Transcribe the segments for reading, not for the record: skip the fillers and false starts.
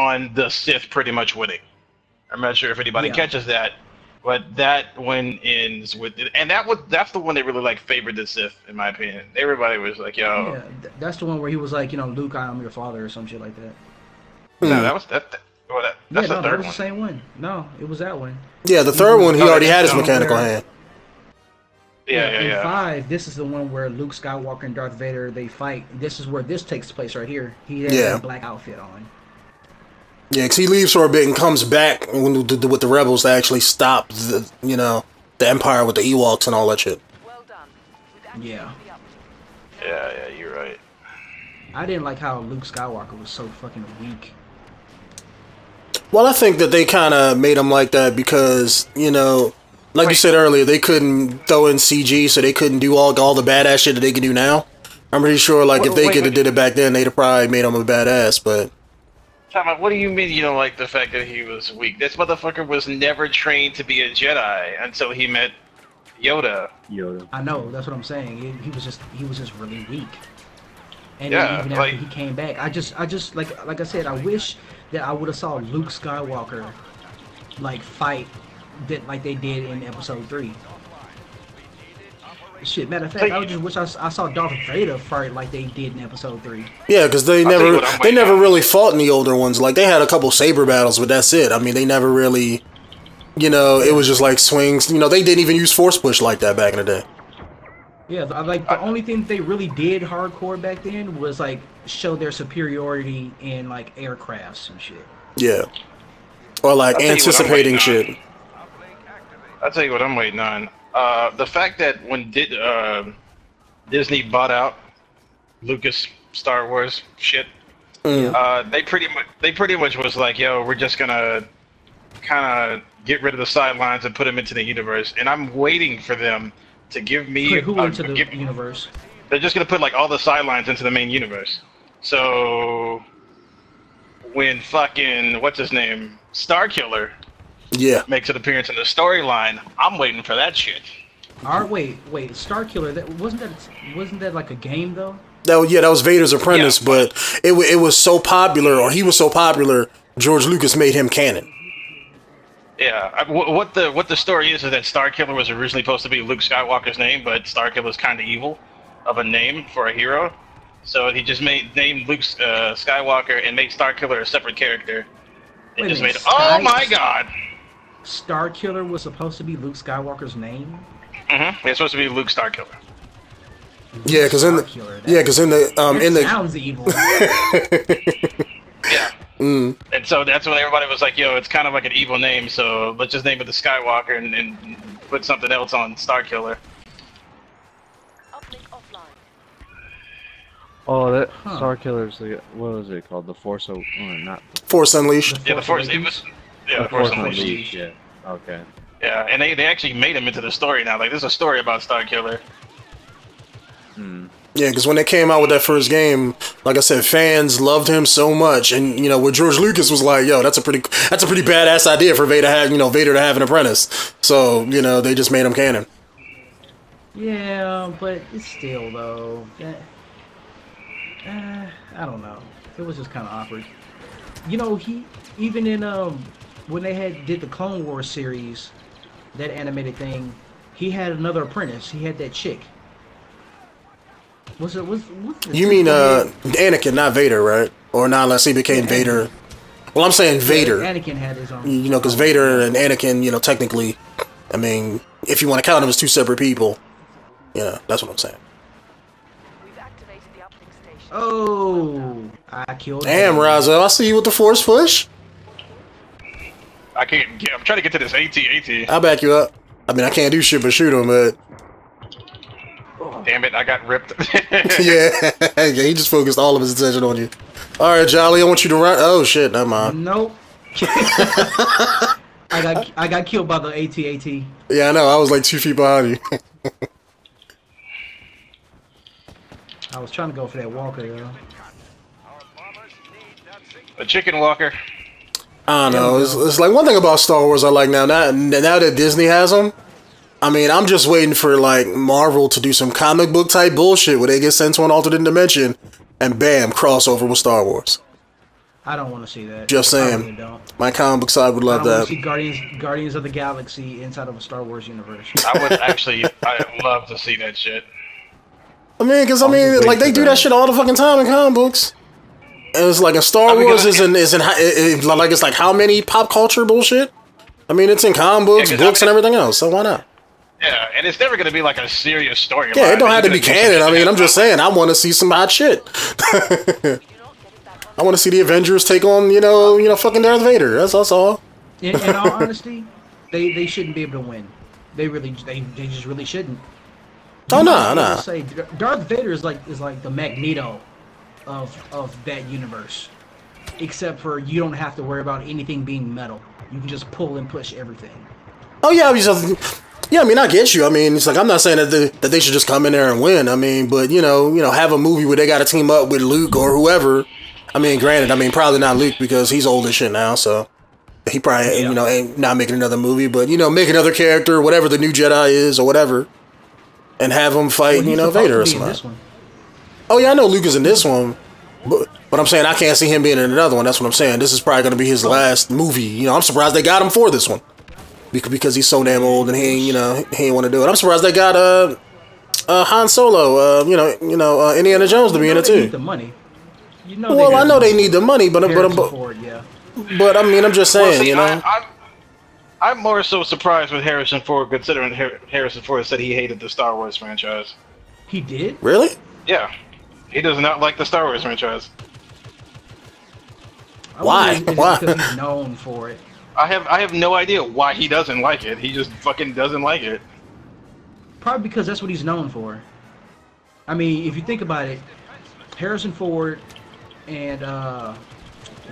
on the Sith pretty much winning. I'm not sure if anybody catches that, but that one ends with, and that's the one that really like favored the Sith, in my opinion. Everybody was like, "Yo." Yeah, that's the one where he was like, you know, Luke, I am your father, or some shit like that. No, that was that. That's the third that was one. the same one. No, it was that one. Yeah, the third one, he already had his mechanical hand. Yeah. In 5, this is the one where Luke Skywalker and Darth Vader, they fight. This is where this takes place right here. He has a black outfit on. Yeah, because he leaves for a bit and comes back with the rebels to actually stop the, you know, the Empire with the Ewoks and all that shit. Well done. Yeah. Yeah, you're right. I didn't like how Luke Skywalker was so fucking weak. Well, I think that they kind of made him like that because, you know, like you said earlier, they couldn't throw in CG, so they couldn't do all the badass shit that they can do now. I'm pretty sure, like, if they could have did it back then, they'd have probably made him a badass, but... What do you mean you don't like the fact that he was weak? This motherfucker was never trained to be a Jedi until he met Yoda. I know, that's what I'm saying. He was just really weak. And yeah, even after he came back, I just like I said, I wish that I would have saw Luke Skywalker like fight that like they did in Episode 3. Shit, matter of fact, I just wish I saw Darth Vader fight like they did in Episode 3. Yeah, because they never really fought in the older ones. Like, they had a couple saber battles, but that's it. I mean, they never really, you know, it was just like swings. You know, they didn't even use force push like that back in the day. Yeah, like the only thing they really did hardcore back then was like show their superiority in like aircrafts and shit. Yeah, or like anticipating shit. I'll tell you what I'm waiting on. The fact that when Disney bought out Lucas Star Wars shit, they pretty much was like, yo, we're just gonna kind of get rid of the sidelines and put them into the universe. And I'm waiting for them to give me who into the universe. They're just gonna put like all the sidelines into the main universe. So when fucking what's his name, Starkiller, makes an appearance in the storyline, I'm waiting for that shit. Wait, Starkiller, wasn't that like a game though? That was Vader's apprentice, but it was so popular, or he was so popular, George Lucas made him canon. Yeah, what the story is that Starkiller was originally supposed to be Luke Skywalker's name, but Starkiller was kind of evil of a name for a hero, so he just named Luke Skywalker and made Starkiller a separate character. And just made oh my god! Starkiller was supposed to be Luke Skywalker's name. It's supposed to be Luke Starkiller. Yeah, because in the sounds evil. Yeah. And so that's when everybody was like, yo, it's kind of like an evil name, so let's just name it the Skywalker and put something else on Starkiller. Oh, that Starkiller's what was it called? The Force not the Force Unleashed. The Force Unleashed. Yeah. Okay. Yeah, and they actually made him into the story now. Like, there's a story about Starkiller. Yeah, because when they came out with that first game, like I said, fans loved him so much, and you know, where George Lucas was like, "Yo, that's a pretty badass idea for Vader to have an apprentice." So you know, they just made him canon. Yeah, but it's still though. I don't know. It was just kind of awkward. You know, he even in when they did the Clone Wars series, that animated thing, he had another apprentice. He had that chick. You mean Anakin, not Vader, right? Or not unless he became Vader. Well, I'm saying Vader. Anakin had his own. You know, because Vader and Anakin, you know, technically, I mean, if you want to count them as two separate people, you know, that's what I'm saying. Oh, I killed. Damn, Razo, I see you with the force push. I can't. I'm trying to get to this AT. I'll back you up. I mean, I can't do shit but shoot him, but. Damn it, I got ripped. yeah, he just focused all of his attention on you. Alright, Jolly, I want you to run. Oh, shit, never mind. Nope. I got killed by the AT-AT. Yeah, I know, I was like 2 feet behind you. I was trying to go for that walker, though. A chicken walker. I don't know, it's like one thing about Star Wars I like now that Disney has them, I mean, I'm just waiting for, like, Marvel to do some comic book type bullshit where they get sent to an alternate dimension and bam, crossover with Star Wars. I don't want to see that. Just saying. I really don't. My comic book side would love I want that. to see Guardians of the Galaxy inside of a Star Wars universe. I would actually, I'd love to see that shit. I mean, because like they do that shit all the fucking time in comic books. And it's like in Star Wars isn't like it's like how many pop culture bullshit? I mean, it's in comic books, books, and everything else. So why not? Yeah, and it's never gonna be like a serious story. Yeah, it don't have to be canon. I mean, I'm just saying, I want to see some hot shit. I want to see the Avengers take on, you know, fucking Darth Vader. That's all. In all honesty, they shouldn't be able to win. They just really shouldn't. Oh no. Say Darth Vader is like the Magneto of that universe, except for you don't have to worry about anything being metal. You can just pull and push everything. Oh yeah, I mean, I get you. I mean, it's like I'm not saying that they should just come in there and win. I mean, but you know, have a movie where they got to team up with Luke or whoever. I mean, granted, probably not Luke because he's old as shit now, so he probably ain't not making another movie. But make another character, whatever the new Jedi is or whatever, and have him fight, Vader or something. Oh yeah, I know Luke is in this one, but I'm saying I can't see him being in another one. That's what I'm saying. This is probably going to be his last movie. I'm surprised they got him for this one because he's so damn old and he ain't want to do it. I'm surprised they got Han Solo, Indiana Jones to be in it too. The money. Well, I know they need the money, but I mean, I'm just saying, I'm more so surprised with Harrison Ford, considering Harrison Ford said he hated the Star Wars franchise. He did? Really? Yeah, he does not like the Star Wars franchise. Why? Why? Because he's known for it. I have no idea why he doesn't like it. He just fucking doesn't like it. Probably because that's what he's known for. I mean, if you think about it, Harrison Ford and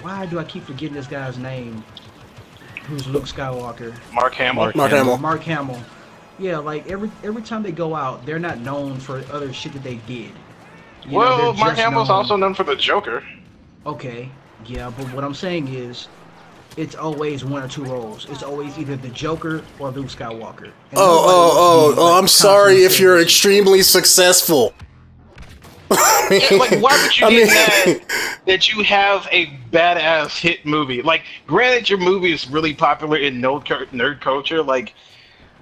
why do I keep forgetting this guy's name? Who's Luke Skywalker? Mark Hamill. Mark Hamill. Yeah, like every time they go out, they're not known for other shit that they did. Well, Mark Hamill's also known for the Joker. Okay, yeah, but what I'm saying is, it's always one or two roles. It's always either the Joker or Luke Skywalker. I'm sorry if you're extremely successful. Yeah, like, why would you get mad that you have a badass hit movie? Like, granted, your movie is really popular in nerd culture. Like,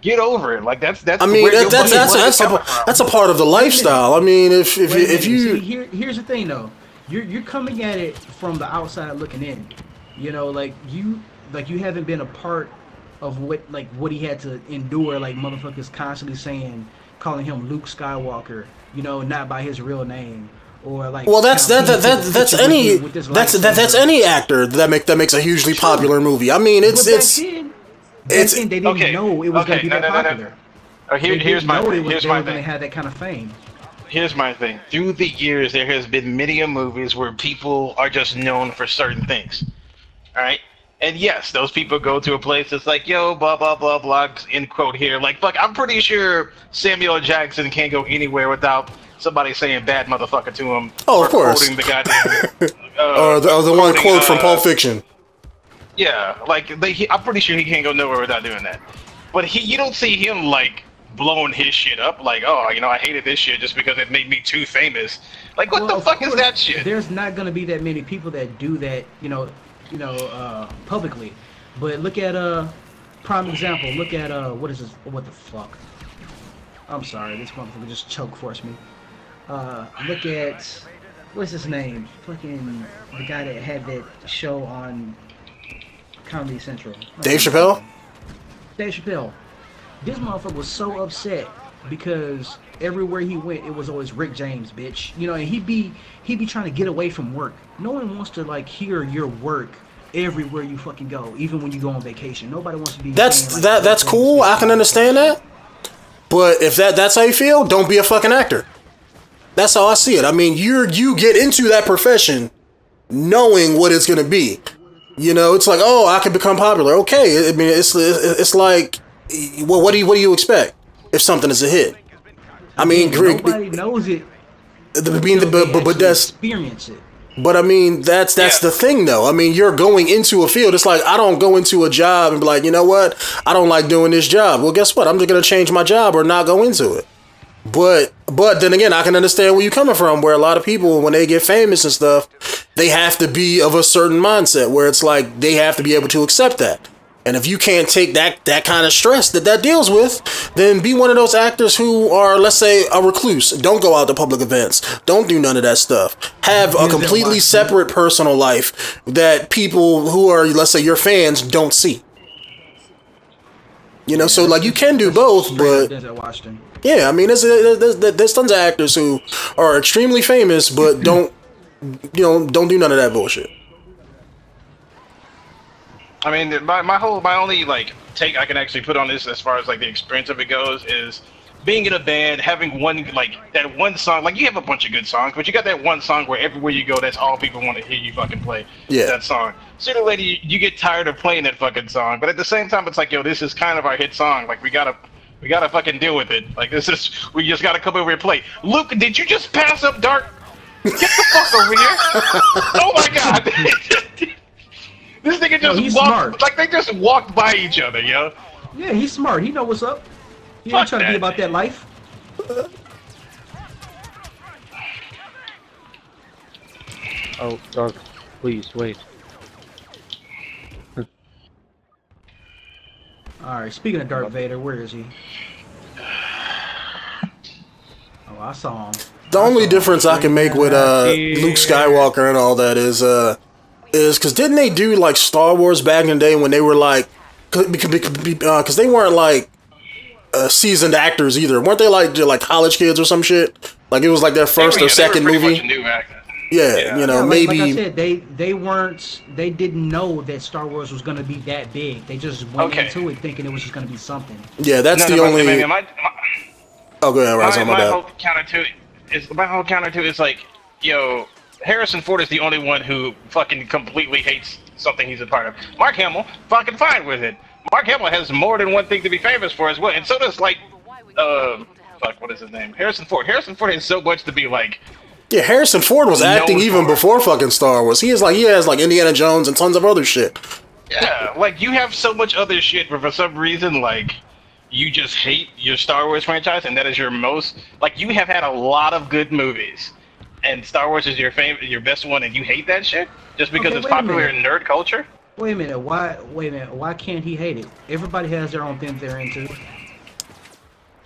get over it. Like, that's. I mean, that's a part of the lifestyle. I mean, if you here's the thing though, you're coming at it from the outside looking in. Like you haven't been a part of what he had to endure. Like motherfuckers constantly calling him Luke Skywalker. Not by his real name, or like. Well, that's any actor that makes a hugely popular movie. I mean, it's they didn't know it was going to be that popular. Here's my thing. Going to have that kind of fame. Here's my thing. Through the years, there has been many movies where people are just known for certain things. All right. And yes, those people go to a place that's like, yo, blah, blah, blah, blah, end quote here. Like, fuck, I'm pretty sure Samuel Jackson can't go anywhere without somebody saying bad motherfucker to him. Oh, of course. Quoting the goddamn... or the one quote from Pulp Fiction. Yeah, like, I'm pretty sure he can't go nowhere without doing that. But you don't see him, like, blowing his shit up. Like, oh, I hated this shit just because it made me too famous. Like, what the fuck is that shit? There's not going to be that many people that do that, publicly. But look at prime example. Look at what is this? What the fuck? I'm sorry, this motherfucker just choke forced me. Look at what's his name? Fucking the guy that had that show on Comedy Central. Dave Chappelle. Dave Chappelle. This motherfucker was so upset because everywhere he went, it was always Rick James, bitch. And he'd be trying to get away from work. No one wants to hear your work everywhere you fucking go, even when you go on vacation. Nobody wants to be. That's cool. I can understand that. But if that's how you feel, don't be a fucking actor. That's how I see it. I mean, you get into that profession knowing what it's gonna be. It's like, oh, I can become popular. Okay, I mean, it's like, well, what do you expect if something is a hit? I mean, nobody knows it. But that's experience it. But I mean, that's the thing, though. I mean, you're going into a field. It's like I don't go into a job and be like, you know what? I don't like doing this job. Well, guess what? I'm just gonna change my job or not go into it. But then again, I can understand where you're coming from, where a lot of people, when they get famous and stuff, they have to be of a certain mindset where it's like they have to be able to accept that. And if you can't take that kind of stress that deals with, then be one of those actors who are, let's say, a recluse. Don't go out to public events. Don't do none of that stuff. Have a completely separate personal life that people who are, let's say, your fans don't see. You know, so like you can do both, but yeah, I mean, there's tons of actors who are extremely famous, but don't do none of that bullshit. I mean, my only like take I can actually put on this as far as like the experience of it goes is being in a band, having that one song. Like you have a bunch of good songs, but you got that one song where everywhere you go, that's all people want to hear you fucking play. Yeah. That song. Sooner or later, you get tired of playing that fucking song, but at the same time, it's like, yo, this is kind of our hit song. Like we gotta fucking deal with it. Like we just gotta come over and play. Luke, did you just pass up Dark? Get the fuck over here! Oh my god! This nigga just walked, like they just walked by each other, yo. Yeah, he's smart. He know what's up. He ain't trying to be about that life. Oh, Dark, please, wait. Alright, speaking of Darth Vader, where is he? Oh, I saw him. The only difference I can make with Luke Skywalker and all that is because didn't they do like Star Wars back in the day when they were like, because they weren't like seasoned actors either, weren't they like college kids or some shit? Like it was like their first or second movie. Yeah, you know, maybe. Like I said, they didn't know that Star Wars was gonna be that big. They just went into it thinking it was just gonna be something. Yeah, that's the only. Oh, go ahead, Rise. My whole counter to it is like, yo, Harrison Ford is the only one who fucking completely hates something he's a part of. Mark Hamill, fucking fine with it. Mark Hamill has more than one thing to be famous for as well, and so does like, what is his name? Harrison Ford. Harrison Ford has so much to be like. Yeah, Harrison Ford was acting even before fucking Star Wars. He has like Indiana Jones and tons of other shit. Yeah, like you have so much other shit, but for some reason, like you just hate your Star Wars franchise, and that is your most. Like you have had a lot of good movies, and Star Wars is your best one, and you hate that shit just because it's popular in nerd culture. Wait a minute, why can't he hate it? Everybody has their own thing they're into.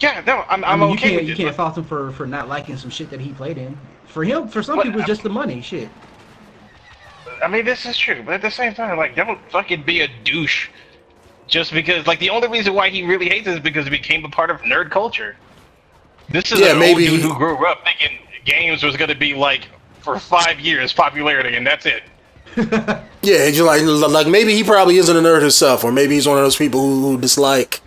Yeah, no, I'm okay with it. You can't fault him for not liking some shit that he played in. For him, for some people, it's just the money, shit. I mean, this is true, but at the same time, like, don't fucking be a douche. Just because, like, the only reason why he really hates it is because it became a part of nerd culture. This is an old dude who grew up thinking games was gonna be, like, for 5 years popularity, and that's it. Yeah, you're like maybe he probably isn't a nerd himself, or maybe he's one of those people who dislike,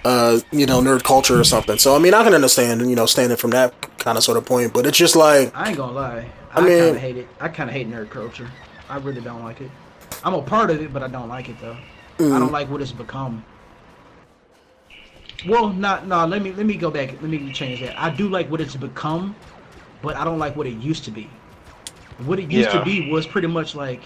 nerd culture or something. So I mean, I can understand, standing from that kind of sort of point, but it's just like I ain't gonna lie, I kind of hate it. I kind of hate nerd culture. I really don't like it. I'm a part of it, but I don't like it though. I don't like what it's become. Well, no. Let me go back. Let me change that. I do like what it's become, but I don't like what it used to be. What it used to be was pretty much like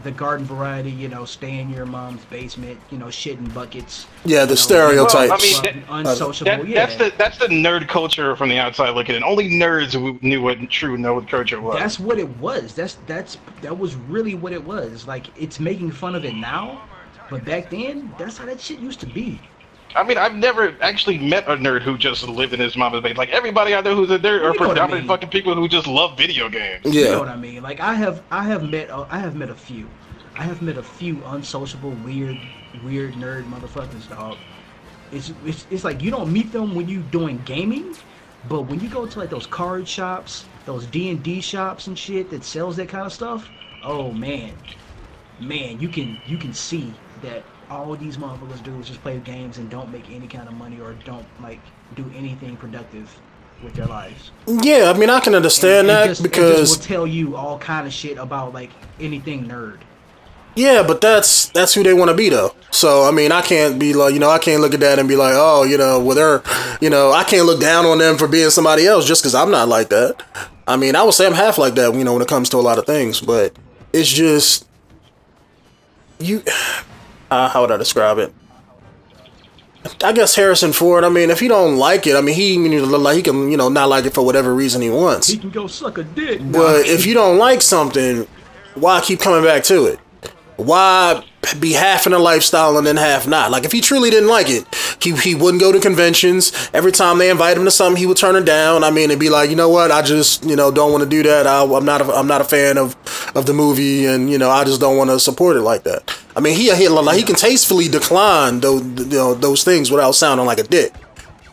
the garden variety, stay in your mom's basement, shit in buckets. Yeah, the stereotypes. Well, I mean, unsociable. That's the nerd culture from the outside looking in. Only nerds knew what true nerd culture was. That's what it was. That was really what it was. Like, it's making fun of it now, but back then, that's how that shit used to be. I mean, I've never actually met a nerd who just lived in his mama's basement. Like, everybody I know who's a nerd are predominantly fucking people who just love video games. Yeah. You know what I mean? Like, I have met a few. I have met a few unsociable, weird nerd motherfuckers, dog. It's like you don't meet them when you doing gaming, but when you go to like those card shops, those D&D shops and shit that sells that kind of stuff, oh man, you can see that all these motherfuckers do is just play games and don't make any kind of money or don't like do anything productive with their lives. Yeah, I mean, I can understand that because it just will tell you all kind of shit about like anything nerd. Yeah, but that's who they want to be though. So I mean, I can't be like, I can't look at that and be like, oh, well, they're, I can't look down on them for being somebody else just because I'm not like that. I mean, I would say I'm half like that, when it comes to a lot of things, but it's just how would I describe it? I guess Harrison Ford. I mean, if he don't like it, I mean, he can, you know, not like it for whatever reason he wants. He can go suck a dick. But if you don't like something, why keep coming back to it? Why be half in a lifestyle and then half not? Like, if he truly didn't like it, he wouldn't go to conventions. Every time they invite him to something, he would turn it down. I mean, it'd be like, you know what? I just, you know, don't want to do that. I'm not a fan of the movie, and you know, I just don't want to support it like that. I mean, he can tastefully decline those things without sounding like a dick.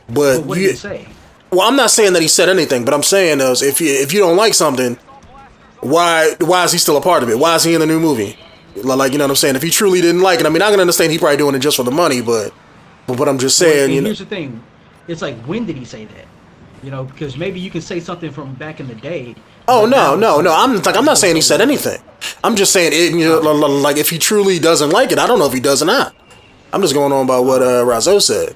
But what did he say? Well, I'm not saying that he said anything, but I'm saying is if you don't like something, why is he still a part of it? Why is he in the new movie? Like, you know what I'm saying? If he truly didn't like it, I mean, I can understand he probably doing it just for the money, but I'm just saying, you know. Here's the thing. It's like, when did he say that? You know, because maybe you can say something from back in the day. Oh, no. I'm not saying he said anything. I'm just saying, you know, like, if he truly doesn't like it, I don't know if he does or not. I'm just going on by what 𝐨𝐫 said.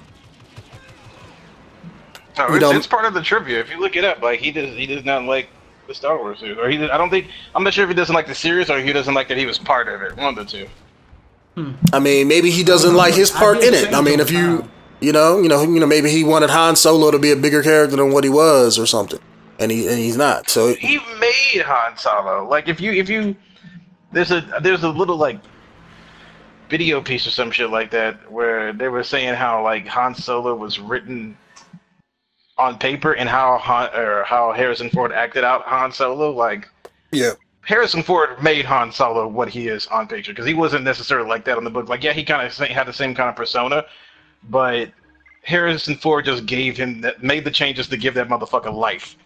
No, it's part of the trivia. If you look it up, like, he does not like the Star Wars series, or I'm not sure if he doesn't like the series or he doesn't like that he was part of it. One of the two. I mean, maybe he doesn't like his part in it. I mean, if you know, maybe he wanted Han Solo to be a bigger character than what he was or something, and he's not. So he made Han Solo. Like, if you there's a little like video piece or some shit like that where they were saying how like Han Solo was written on paper and how Harrison Ford acted out Han Solo. Like, yeah, Harrison Ford made Han Solo what he is on picture, because he wasn't necessarily like that on the book. Like, yeah, he kind of had the same kind of persona, but Harrison Ford just made the changes to give that motherfucker life.